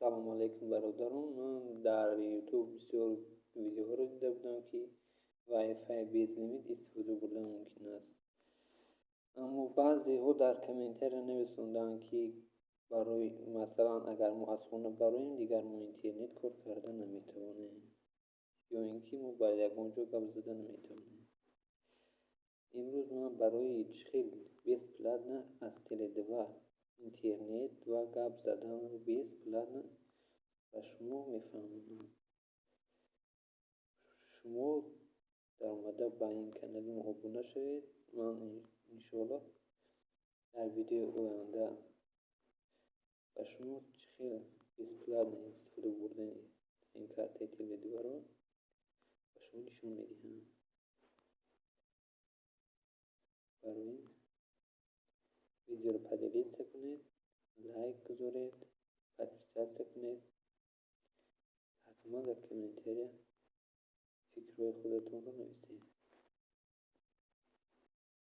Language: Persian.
سلام علیکم برادران. من در یوتیوب بسیار ویدیوها رو دیده بودم که وای فای بیز لیمیت استفاده بردن ممکن است، اما بعضی ها در کامنتر نویسندن که برای مثلا اگر ما از خانه برایم دیگر ما اینترنت کار کردن نمیتوانیم یا اینکه ما باید یگانجا گپ زدن نمیتوانیم. امروز من برای چخیل 20 پلاتن از تele2 اینترنت و گپ زدن رو 20 پلاتن و شما میفهمونم. شما در اومده با این کانال ما ابونه شوید. من انشاءالله در ویدیو آینده و شما چخیل 20 پلاتن استفاده بردن سیم کارت تele2 رو و شما نشون میدهم. برای این ویدیو رو پدیلیست کنید، لایک گذارید، پادپیسات کنید، حتما در کامنتری فکرهای خودتون رو نویسید.